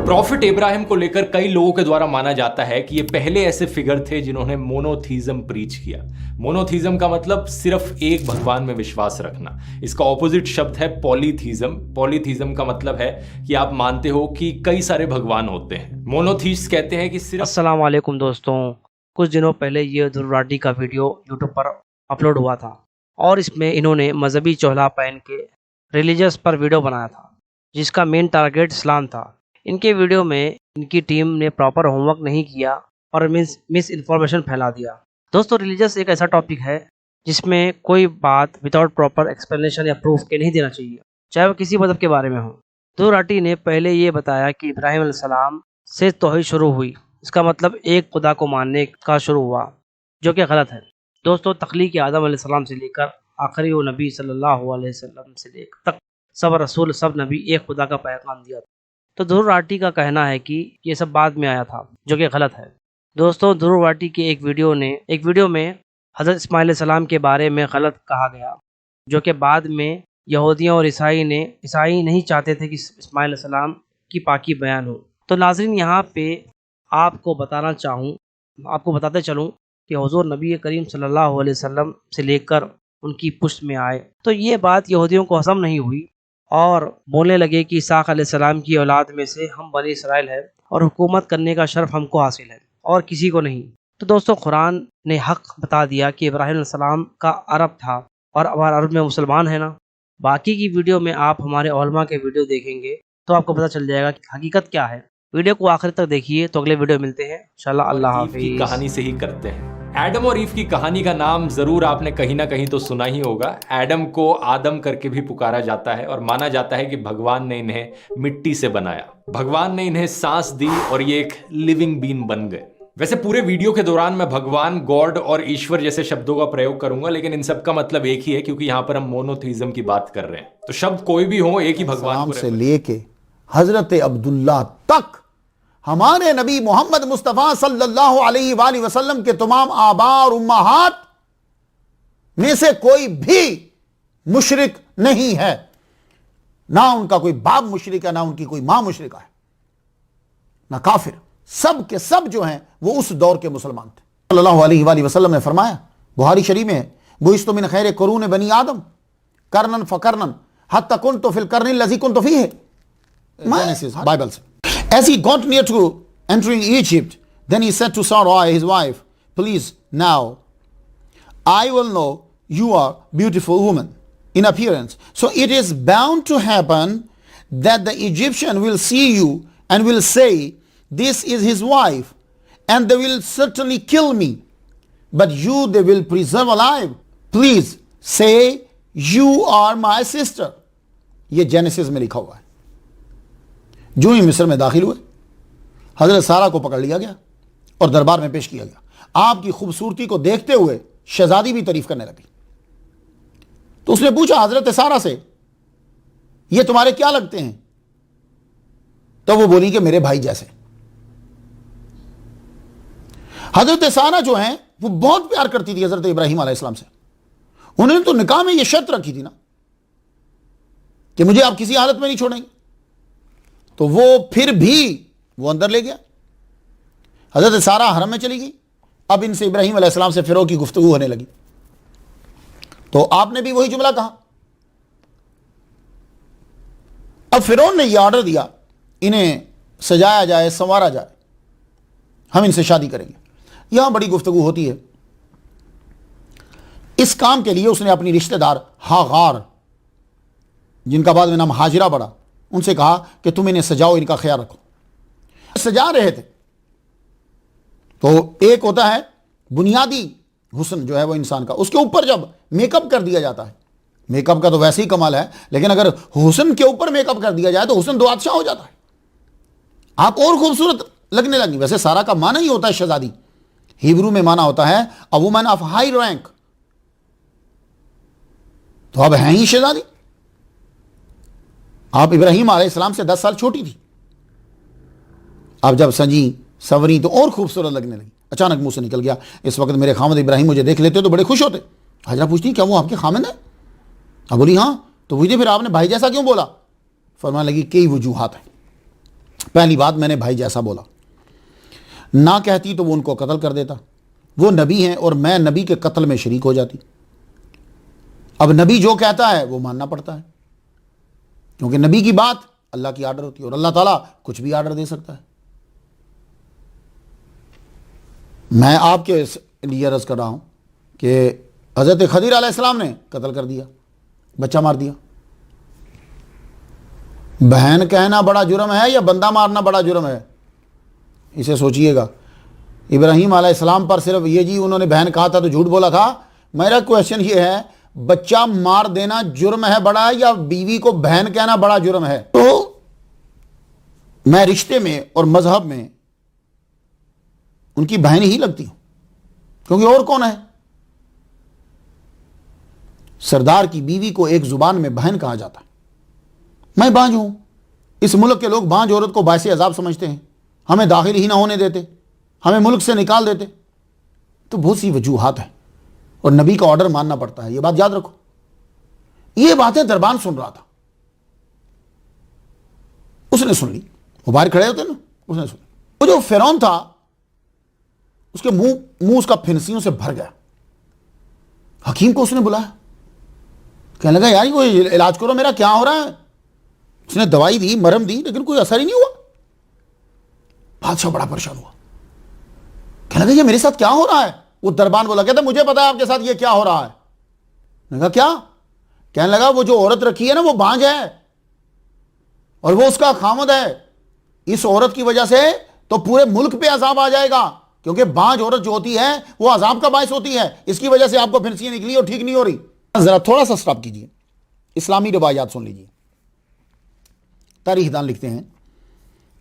Profit Ibrahim को लेकर कई लोगों के द्वारा माना जाता है कि ये पहले ऐसे फिगर थे जिन्होंने मोनोथीज्म प्रीच किया। मोनोथीज्म का मतलब सिर्फ एक भगवान में विश्वास रखना। इसका ऑपोजिट शब्द है पॉलीथीज्म। पॉलीथीज्म का मतलब है कि आप मानते हो कि कई सारे भगवान होते हैं। मोनोथीस्ट कहते हैं कि सिर्फ। अस्सलाम वालेकुम दोस्तों, कुछ दिनों पहले ये दुर्राटी का वीडियो यूट्यूब पर अपलोड हुआ था और इसमें इन्होंने मजहबी चोला पहन के रिलीजियस पर वीडियो बनाया था जिसका मेन टारगेट इस्लाम था। इनके वीडियो में इनकी टीम ने प्रॉपर होमवर्क नहीं किया और मिस इन्फॉर्मेशन फैला दिया। दोस्तों, रिलीजियस एक ऐसा टॉपिक है जिसमें कोई बात विदाउट प्रॉपर एक्सप्लेनेशन या प्रूफ के नहीं देना चाहिए, चाहे वो किसी मजहब के बारे में हो। दुर्राटी ने पहले ये बताया कि इब्राहिम अलैहिस्सलाम से तौहीद शुरू हुई, इसका मतलब एक खुदा को मानने का शुरू हुआ, जो कि गलत है। दोस्तों, तख्लीक आदम अलैहिस्सलाम से लेकर आखिरी वो नबी सल्लल्लाहु अलैहि वसल्लम से लेकर तक सब रसूल सब नबी एक खुदा का पैगाम दिया था। तो दुर्राटी का कहना है कि ये सब बाद में आया था, जो कि गलत है। दोस्तों, दुर्राटी के एक वीडियो में हज़रत इस्माइल अलैहिस्सलाम के बारे में गलत कहा गया, जो कि बाद में यहूदियों और ईसाई नहीं चाहते थे कि इस्माइल अलैहिस्सलाम की पाकी बयान हो। तो नाज़रीन, यहाँ पे आपको बताते चलूँ कि हुज़ूर नबी करीम सल्लल्लाहु अलैहि वसल्लम से लेकर उनकी पुश्त में आए तो ये बात यहूदियों को हज़म नहीं हुई और बोलने लगे कि इसाक अलैहिस्सलाम की औलाद में से हम बनी इसराइल है और हुकूमत करने का शर्फ हमको हासिल है और किसी को नहीं। तो दोस्तों, कुरान ने हक बता दिया कि इब्राहिम अलैहिस्सलाम का अरब था और हमारे अरब में मुसलमान है ना। बाकी की वीडियो में आप हमारे उलमा के वीडियो देखेंगे तो आपको पता चल जाएगा कि हकीकत क्या है। वीडियो को आखिर तक देखिए। तो अगले वीडियो मिलते हैं इंशाल्लाह। अल्लाह हाफिज़। की कहानी से ही करते हैं। एडम और ईव की कहानी का नाम जरूर आपने कहीं ना कहीं तो सुना ही होगा। एडम को आदम करके भी पुकारा जाता है और माना जाता है कि भगवान ने इन्हें मिट्टी से बनाया। भगवान ने इन्हें सांस दी और ये एक लिविंग बीन बन गए। वैसे पूरे वीडियो के दौरान मैं भगवान, गॉड और ईश्वर जैसे शब्दों का प्रयोग करूंगा, लेकिन इन सब का मतलब एक ही है क्योंकि यहाँ पर हम मोनोथीज्म की बात कर रहे हैं। तो शब्द कोई भी हो, एक ही भगवान से लेके हजरत अब्दुल्ला तक हमारे नबी मोहम्मद मुस्तफ़ा सल्लल्लाहु अलैहि वसल्लम के तमाम आबा और उम्माहात में से कोई भी मुशरिक नहीं है। ना उनका कोई बाप मुशरिक है, ना उनकी कोई मां मुशरिका है, ना काफिर। सब के सब जो हैं वो उस दौर के मुसलमान थे। सल्लल्लाहु अलैहि वसल्लम ने फरमाया, बुखारी शरीफ में है, बुइस्तु मिन खैर कुरून बनी आदम करनन फकरनन हत्ता कुन्तु फिल कर्निल लज़ी कुन्तु फीह। बाइबल से। As he got near to entering Egypt, then he said to Sarai, his wife, please now, I will know you are beautiful woman in appearance. So it is bound to happen that the Egyptian will see you and will say, this is his wife, and they will certainly kill me. But you they will preserve alive. Please say, you are my sister. ये genesis में लिखा हुआ है। जो ही मिस्र में दाखिल हुए, हजरत सारा को पकड़ लिया गया और दरबार में पेश किया गया। आपकी खूबसूरती को देखते हुए शहजादी भी तारीफ करने लगी। तो उसने पूछा हजरत सारा से, ये तुम्हारे क्या लगते हैं? तो वो बोली कि मेरे भाई जैसे। हजरत सारा जो है वो बहुत प्यार करती थी हजरत इब्राहिम अलैहिस्सलाम से। उन्होंने तो निकाह में ये शर्त रखी थी ना कि मुझे आप किसी हालत में नहीं छोड़ेंगे। तो वो फिर भी वो अंदर ले गया। हजरत सारा हरम में चली गई। अब इनसे इब्राहिम अलैहिस्सलाम से फिरौन की गुफ्तगू होने लगी। तो आपने भी वही जुमला कहा। अब फिरौन ने यह ऑर्डर दिया, इन्हें सजाया जाए, संवारा जाए, हम इनसे शादी करेंगे। यहां बड़ी गुफ्तगू होती है। इस काम के लिए उसने अपनी रिश्तेदार हागार, जिनका बाद में नाम हाजिरा पड़ा, उनसे कहा कि तुम इन्हें सजाओ, इनका ख्याल रखो। सजा रहे थे। तो एक होता है बुनियादी हुस्न जो है वो इंसान का, उसके ऊपर जब मेकअप कर दिया जाता है, मेकअप का तो वैसे ही कमाल है, लेकिन अगर हुस्न के ऊपर मेकअप कर दिया जाए तो हुस्न दो अच्छा हो जाता है, आप और खूबसूरत लगने लगी। वैसे सारा का माना ही होता है शहजादी, हिब्रू में माना होता है a woman of high rank. तो अब है ही शहजादी। आप इब्राहिम अलैहिस्सलाम से 10 साल छोटी थी। अब जब सजी सवरी तो और खूबसूरत लगने लगी। अचानक मुंह से निकल गया, इस वक्त मेरे खामद इब्राहिम मुझे देख लेते तो बड़े खुश होते। हाजरा पूछती, क्या वो आपके खामद है? अब बोली हाँ। तो पूछती, फिर आपने भाई जैसा क्यों बोला? फरमाने लगी, कई वजूहात हैं। پہلی بات میں نے بھائی جیسا بولا، نہ کہتی تو وہ ان کو قتل کر دیتا، وہ نبی ہیں اور میں نبی کے قتل میں شریک ہو جاتی۔ اب نبی جو کہتا ہے وہ ماننا پڑتا ہے، کیونکہ نبی کی بات اللہ کی آرڈر ہوتی ہے، اور اللہ تعالیٰ کچھ بھی آرڈر دے سکتا ہے۔ میں آپ کے لیے عرض کر رہا ہوں کہ حضرت خضر علیہ السلام نے قتل کر دیا، بچہ مار دیا۔ بہن کہنا بڑا جرم ہے یا بندہ مارنا بڑا جرم ہے؟ اسے سوچئے گا۔ ابراہیم علیہ السلام پر صرف یہ جی انہوں نے بہن کہا تھا تو جھوٹ بولا تھا، میرا کویشچن یہ ہے بچہ مار دینا جرم ہے بڑا یا بیوی کو بہن کہنا بڑا جرم ہے؟ تو میں رشتے میں اور مذہب میں ان کی بہن ہی لگتی ہوں، کیونکہ اور کون ہے؟ سردار کی بیوی کو ایک زبان میں بہن کہا جاتا ہے۔ میں بانجھ ہوں، اس ملک کے لوگ بانجھ عورت کو باعث عذاب سمجھتے ہیں، ہمیں داخل ہی نہ ہونے دیتے، ہمیں ملک سے نکال دیتے۔ تو بہت سی وجوہات ہیں، اور نبی کا آرڈر ماننا پڑتا ہے، یہ بات یاد رکھو۔ یہ باتیں دربان سن رہا تھا، اس نے سن لی، وہ باہر کھڑے ہوتے نا، اس نے سن لی۔ وہ جو فرعون تھا اس کے منہ اس کا پھنسیوں سے بھر گیا۔ حکیم کو اس نے بلایا، کہنے لگا یار کوئی علاج کرو، میرا کیا ہو رہا ہے؟ اس نے دوائی دی، مرہم دی، لیکن کوئی اثر ہی نہیں ہوا۔ بادشاہ بڑا پریشان ہوا، کہنے لگا یہ میرے ساتھ کیا ہو رہا ہے؟ وہ دربان بولا، کہتا مجھے پتا ہے آپ کے ساتھ یہ کیا ہو رہا ہے۔ نے کہا کیا؟ کہنے لگا وہ جو عورت رکھی ہے نا وہ بانجھ ہے، اور وہ اس کا خامد ہے۔ اس عورت کی وجہ سے تو پورے ملک پہ عذاب آ جائے گا، کیونکہ بانجھ عورت جو ہوتی ہے وہ عذاب کا باعث ہوتی ہے۔ اس کی وجہ سے آپ کو پھنسیاں نکلی اور ٹھیک نہیں ہو رہی۔ ذرا تھوڑا سا سٹاپ کیجیے، اسلامی روایات سن لیجیے۔ تاریخ دان لکھتے ہیں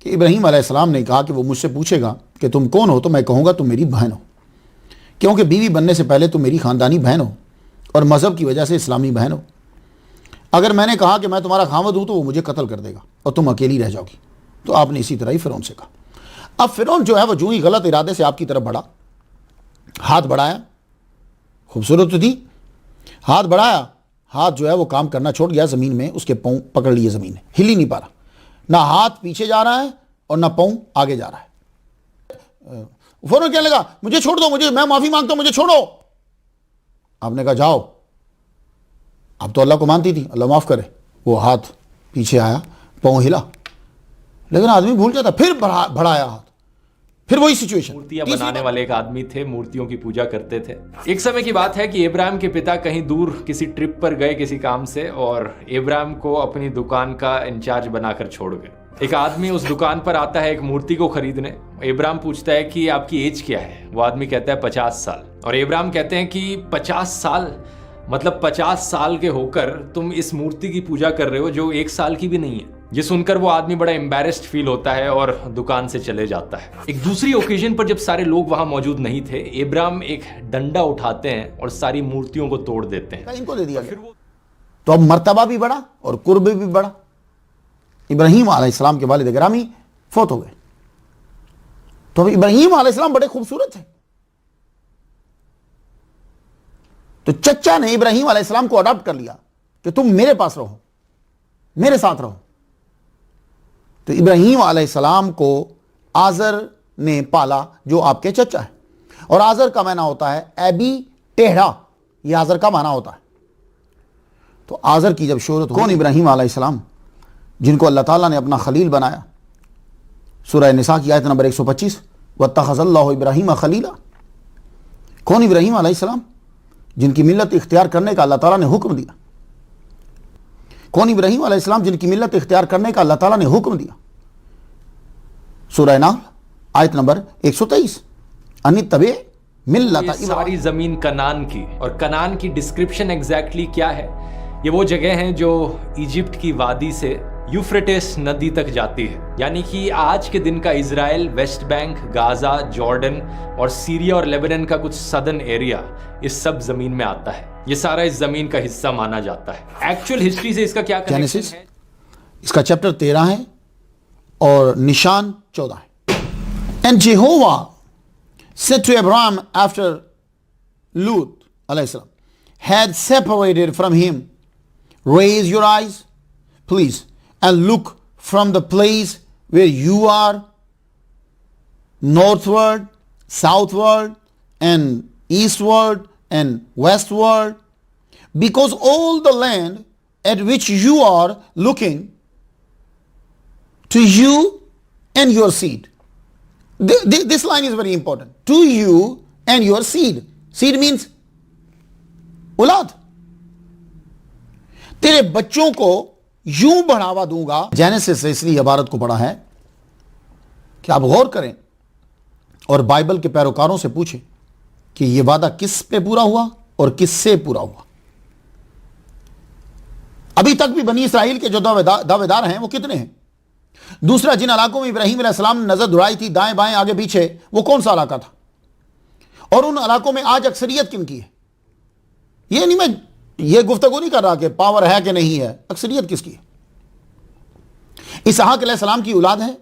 کہ ابراہیم علیہ السلام نے کہا کہ وہ مجھ سے پوچھے گا کہ تم کون ہو تو میں کہوں گا تم میری بہن ہو، کیونکہ بیوی بننے سے پہلے تم میری خاندانی بہن ہو اور مذہب کی وجہ سے اسلامی بہن ہو۔ اگر میں نے کہا کہ میں تمہارا خامد ہوں تو وہ مجھے قتل کر دے گا اور تم اکیلی رہ جاؤ گی۔ تو آپ نے اسی طرح ہی فرعون سے کہا۔ اب فرعون جو ہے وہ جو ہی غلط ارادے سے آپ کی طرف بڑھا، ہاتھ بڑھایا، خوبصورت تھی، ہاتھ بڑھایا، ہاتھ جو ہے وہ کام کرنا چھوڑ گیا، زمین میں اس کے پاؤں پکڑ لیے، زمین ہے، ہل ہی نہیں پا رہا، نہ ہاتھ پیچھے جا رہا ہے اور نہ پاؤں آگے جا رہا ہے۔ فوراً کہنے لگا مجھے چھوڑ دو، میں معافی مانگتا ہوں، مجھے چھوڑو۔ آپ نے کہا جاؤ۔ اب تو اللہ کو مانتی تھی، اللہ معاف کرے۔ وہ ہاتھ پیچھے آیا، پاؤں ہلا، لیکن آدمی بھول جاتا، پھر بڑھایا ہاتھ، پھر وہی سچویشن۔ مورتیاں بنانے والے ایک آدمی تھے، مورتیوں کی پوجا کرتے تھے۔ ایک سمے کی بات ہے کہ ابراہیم کے پتا کہیں دور کسی ٹرپ پر گئے کسی کام سے، اور ابراہیم کو اپنی دکان کا انچارج بنا کر چھوڑ گئے۔ ایک آدمی اس دکان پر آتا ہے ایک مورتی کو خریدنے۔ ابراہیم پوچھتا ہے کہ آپ کی ایج کیا ہے؟ وہ آدمی کہتا ہے 50 سال۔ اور ابراہیم کہتے ہیں کہ 50 سال مطلب 50 سال کے ہو کر تم اس مورتی کی پوجا کر رہے ہو جو 1 سال کی بھی نہیں ہے۔ یہ سن کر وہ آدمی بڑا امبیرسڈ فیل ہوتا ہے اور دکان سے چلے جاتا ہے۔ ایک دوسری اوکیزن پر جب سارے لوگ وہاں موجود نہیں تھے، ابراہیم ایک ڈنڈا اٹھاتے ہیں اور ساری مورتیوں کو توڑ دیتے ہیں۔ ان کو دے دیا گیا، تو اب مرتبہ بھی بڑھا اور قرب بھی بڑھا۔ ابراہیم علیہ السلام کے والد گرامی فوت ہو گئے، تو اب ابراہیم علیہ السلام بڑے خوبصورت تھے، تو چچا نے ابراہیم علیہ السلام کو اڈاپٹ کر لیا کہ تم میرے پاس رہو، میرے ساتھ رہو۔ تو ابراہیم علیہ السلام کو آزر نے پالا جو آپ کے چچا ہے، اور آزر کا معنی ہوتا ہے ایبی ٹیڑھا، یہ آزر کا معنی ہوتا ہے۔ تو آزر کی جب شہرت کون؟ ابراہیم علیہ السلام، جن کو اللہ تعالیٰ نے اپنا خلیل بنایا۔ سورہ نساء کی آیت نمبر 125، وَاتَّخَذَ اللَّهُ إِبْرَاهِيمَ خَلِيلًا۔ کون ابراہیم علیہ السلام؟ جن کی ملت اختیار کرنے کا اللہ تعالیٰ نے حکم دیا۔ کون ابراہیم علیہ السلام؟ جن کی ملت اختیار کرنے کا اللہ تعالیٰ نے حکم دیا۔ سورہ نحل آیت نمبر 123، ان اتبع ملت یہ ساری زمین کنعان کی، اور کنعان کی ڈسکرپشن ایگزیکٹلی کیا ہے؟ یہ وہ جگہ ہیں جو ایجپٹ کی وادی سے یوفریٹس ندی تک جاتی ہے، یعنی کہ آج کے دن کا اسرائیل، ویسٹ بینک، غازہ، جارڈن اور سیریا اور لیبنن کا کچھ سدرن ایریا، اس سب زمین میں آتا ہے۔ یہ سارا اس زمین کا حصہ مانا جاتا ہے۔ ایکچوئل ہسٹری سے اس کا کیا کنیکشن ہے؟ اس کا چیپٹر 13 ہے اور نشان 14 ہے۔ And Jehovah said to Abraham after Lut alayhi salam had separated from him, raise your eyes, please, and look from the place where you are, northward, southward, and eastward, and westward, because all the land at which you are looking, to you and your seed. This line is very important. To you and your seed. Seed means औलाद. तेरे बच्चों को यूं बढ़ावा दूंगा. Genesis से इसलिए इबारत को पढ़ा है कि आप गौर करें और बाइबल के पैरोकारों से पूछें कि यह वादा किस पे पूरा हुआ और किससे पूरा हुआ. अभी तक भी बनी इसराइल के जो दावेदार हैं वो कितने हैं? दूसरा, जिन इलाकों में इब्राहिम अलैहिस्सलाम ने नजर दुराई थी, दाएं बाएं आगे पीछे, वो कौन सा इलाका था? और उन इलाकों में आज अक्सरियत किन की है? ये नहीं, मैं ये गुफ्तगू नहीं कर रहा कि पावर है कि नहीं है, अक्सरियत किसकी है? इसहाक अलैहिस्सलाम की औलाद है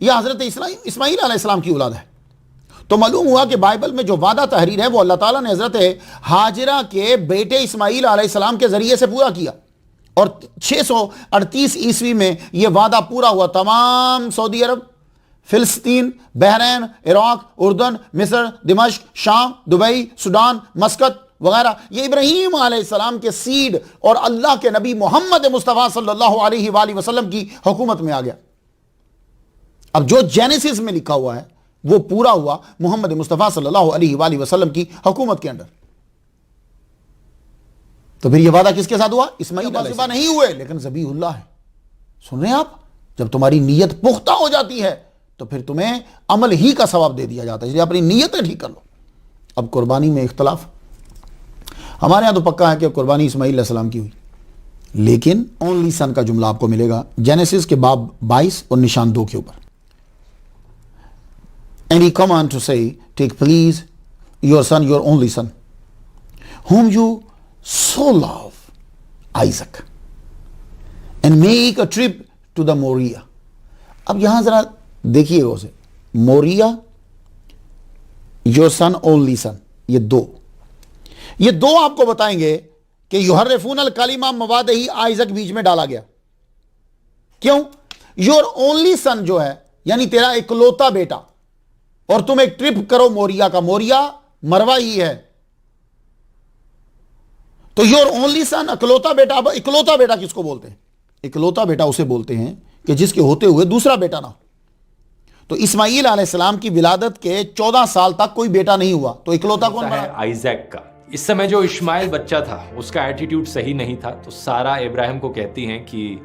या हजरत इस्माइल अलैहिस्सलाम की औलाद है? तो मालूम हुआ कि बाइबल में जो वादा तहरीर है वो अल्लाह ताला ने हजरत हाजिरा के बेटे इस्माइल अलैहिस्सलाम के जरिए से पूरा किया, और 638 ईस्वी में यह वादा पूरा हुआ. तमाम सऊदी अरब, फिलिस्तीन, बहरैन, इराक, उर्दन, मिस्र, दिमश्क, शाम, दुबई, सूडान, मस्कत वगैरह, ये इब्राहीम अलैहिस्सलाम के सीड और अल्लाह के नबी मोहम्मद मुस्तफ़ा सल्लल्लाहु अलैहि वसल्लम की हुकूमत में आ गया. अब जो जेनेसिस में लिखा हुआ है वो पूरा हुआ मोहम्मद मुस्तफ़ा सल्लल्लाहु अलैहि वसल्लम की हुकूमत के अंदर. तो फिर ये वादा किसके साथ हुआ? इस्माइल अलैहिस्सलाम नहीं हुए, लेकिन ज़बीहुल्लाह है. सुन रहे हैं आप? जब तुम्हारी नीयत पुख्ता हो जाती है तो फिर तुम्हें अमल ही का सवाब दे दिया जाता है, इसलिए अपनी नीयतें ठीक कर लो. अब कुर्बानी में इख्तलाफ. हमारे यहां तो पक्का है कि कुर्बानी इस्माइल अलैहिस्सलाम की हुई, लेकिन ओनली सन का जुमला आपको मिलेगा जेनेसिस के बाब 22 और निशान 2 के ऊपर. And he come on to say, take please your son, your only son, whom you so love, Isaac, and make a trip to the Moriah. अब यहां जरा देखिएगा उसे, Moriah, your son, only son, ये दो आपको बताएंगे कि युहर्रिफून अल कलिमा मवाद ही आइजक बीच में डाला गया. क्यों? योर ओनली सन जो है यानी तेरा इकलौता बेटा, और तुम एक ट्रिप करो मोरिया का. मोरिया मरवा ही है. तो योर ओनली सन, इकलौता बेटा. अब इकलौता बेटा किसको बोलते हैं? इकलौता बेटा उसे बोलते हैं कि जिसके होते हुए दूसरा बेटा ना हो. तो इस्माइल अलैहिस्सलाम की विलादत के 14 साल तक कोई बेटा नहीं हुआ, तो इकलौता कौन बना? आइजैक का. इस समय जो इस्माइल बच्चा था उसका एटीट्यूड सही नहीं था, तो सारा इब्राहिम को कहती हैं कि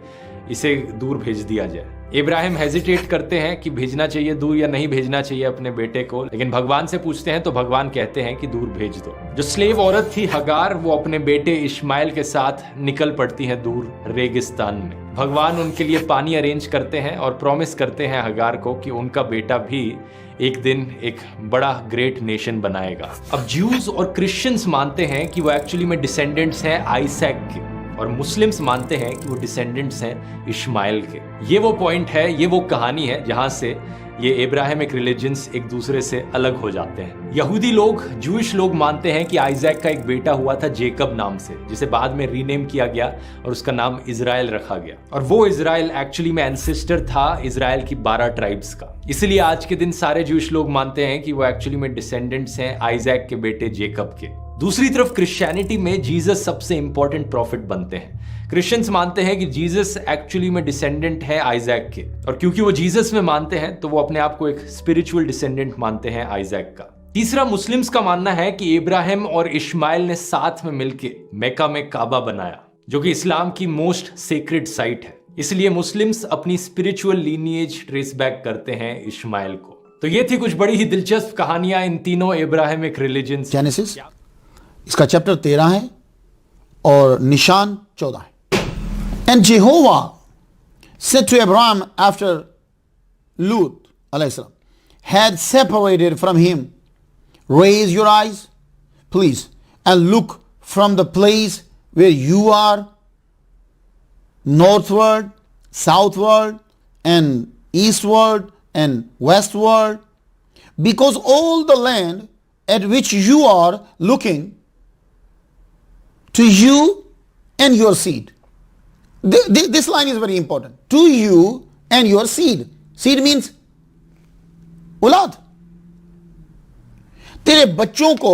इसे दूर भेज दिया जाए. इब्राहिम हेजिटेट करते हैं कि भेजना चाहिए दूर या नहीं भेजना चाहिए अपने बेटे को, लेकिन भगवान से पूछते हैं तो भगवान कहते हैं कि दूर भेज दो. जो स्लेव औरत थी हगार, वो अपने बेटे इस्माइल के साथ निकल पड़ती हैं दूर रेगिस्तान में. भगवान उनके लिए पानी अरेंज करते हैं और प्रॉमिस करते हैं हगार को कि उनका बेटा भी एक दिन एक बड़ा ग्रेट नेशन बनाएगा. अब ज्यूज और क्रिश्चियंस मानते हैं कि वो एक्चुअली में डिसेंडेंट्स हैं आइजैक के, और मुस्लिम्स मानते हैं कि वो डिसेंडेंट्स हैं इस्माइल के. ये वो पॉइंट है, ये वो कहानी है जहां से ये इब्राहिमिक रिलीजन्स एक दूसरे से अलग हो जाते हैं. यहूदी लोग, जूइश लोग मानते हैं कि आइजैक का एक बेटा हुआ था जेकब नाम से, जिसे बाद में रीनेम किया गया और उसका नाम इजराइल रखा गया. और वो इजराइल एक्चुअली में एंसेस्टर था इजराइल की 12 ट्राइब्स का. इसलिए आज के दिन सारे जूइश लोग मानते हैं कि वो एक्चुअली में डिसेंडेंट्स हैं आइजैक के बेटे जेकब के. दूसरी तरफ क्रिश्चियनिटी में जीसस सबसे इंपॉर्टेंट प्रॉफिट बनते हैं. क्रिश्चियंस मानते हैं कि जीसस एक्चुअली में डिसेंडेंट है आइजैक के, और क्योंकि वो जीसस में मानते हैं तो वो अपने आप को एक स्पिरिचुअल डिसेंडेंट मानते हैं आइजैक का. तीसरा, मुस्लिम्स का मानना है कि इब्राहिम और इस्माइल ने साथ में मिलकर मक्का में काबा बनाया, जो कि इस्लाम की मोस्ट सेक्रेड साइट है. इसलिए मुस्लिम्स अपनी स्पिरिचुअल लीनिएज ट्रेस बैक करते हैं इस्माइल को. तो ये थी कुछ बड़ी ही दिलचस्प कहानियां इन तीनों इब्राहिमिक रिलीजन्स. जेनेसिस इसका चैप्टर 13 है और निशान 14 है. And Jehovah said to Abraham after Lut alayhi salam had separated from him, raise your eyes, please, and look from the place where you are, northward, southward, and eastward, and westward, because all the land at which you are looking, to you and your seed. This line is very important. To you and your seed. Seed means औलाद। तेरे बच्चों को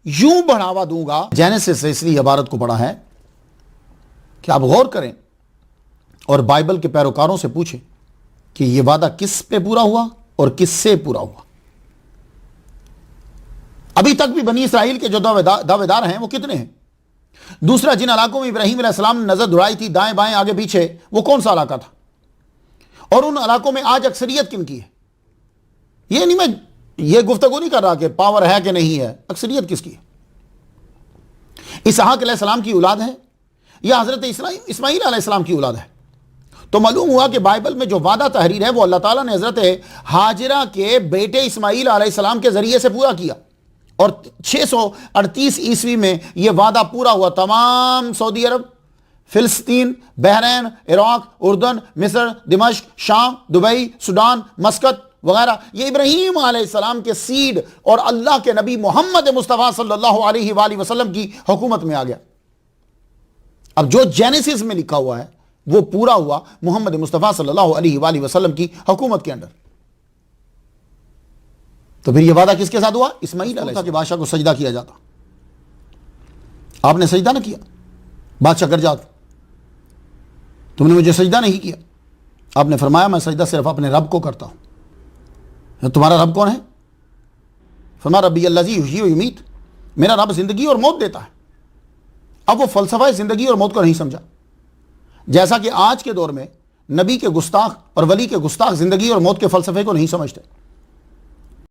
यूं बढ़ावा दूंगा। Genesis से इसलिए इबारत को पढ़ा है कि आप गौर करें और बाइबल के पैरोकारों से पूछें कि यह वादा किस पे पूरा हुआ और किससे पूरा हुआ। अभी तक भी बनी इसराइल के जो दावेदार हैं वो कितने हैं? दूसरा, जिन इलाकों में इब्राहिम अलैहिस्सलाम ने नजर दौड़ाई थी दाएं बाएं आगे पीछे, वो कौन सा इलाका था? और उन इलाकों में आज अक्सरियत किन की है? ये नहीं, मैं ये गुफ्तगू नहीं कर रहा कि पावर है कि नहीं है, अक्सरियत किसकी है? इसहाक अलैहिस्सलाम की औलाद है या हजरत इस्माइल अलैहिस्सलाम की औलाद है? तो मालूम हुआ कि बाइबल में जो वादा तहरीर है वो अल्लाह ताला ने हजरत हाजिरा के बेटे इस्माइल अलैहिस्सलाम के जरिए से पूरा किया, और 638 ईस्वी में यह वादा पूरा हुआ। तमाम सऊदी अरब, फिलिस्तीन, बहरैन, इराक, उर्दन, मिस्र, दिमश्क, शाम, दुबई, सूडान, मस्कत वगैरह, ये इब्राहीम अलैहिस्सलाम के सीड और अल्लाह के नबी मोहम्मद मुस्तफ़ा सल्लल्लाहु अलैहि वसल्लम की हुकूमत में आ गया। अब जो जेनेसिस में लिखा हुआ है वो पूरा हुआ मोहम्मद मुस्तफ़ा सल्लल्लाहु अलैहि वसल्लम की हुकूमत के अंदर। तो फिर यह वादा किसके साथ हुआ? इस्माइल अलैहिस्सलाम के बादशाह को सजदा किया जाता। आपने सजदा ना किया, बादशाह कर जाता, तुमने मुझे सजदा नहीं किया। आपने फरमाया मैं सजदा सिर्फ अपने रब को करता हूं। तुम्हारा रब कौन है? फरमाया रब्बी अल्लज़ी युहयी व युमीत, मेरा रब जिंदगी और मौत देता है। अब वो फलसफा जिंदगी और मौत को नहीं समझा, जैसा कि आज के दौर में नबी के गुस्ताख और वली के गुस्ताख जिंदगी और मौत के फलसफे को नहीं समझते।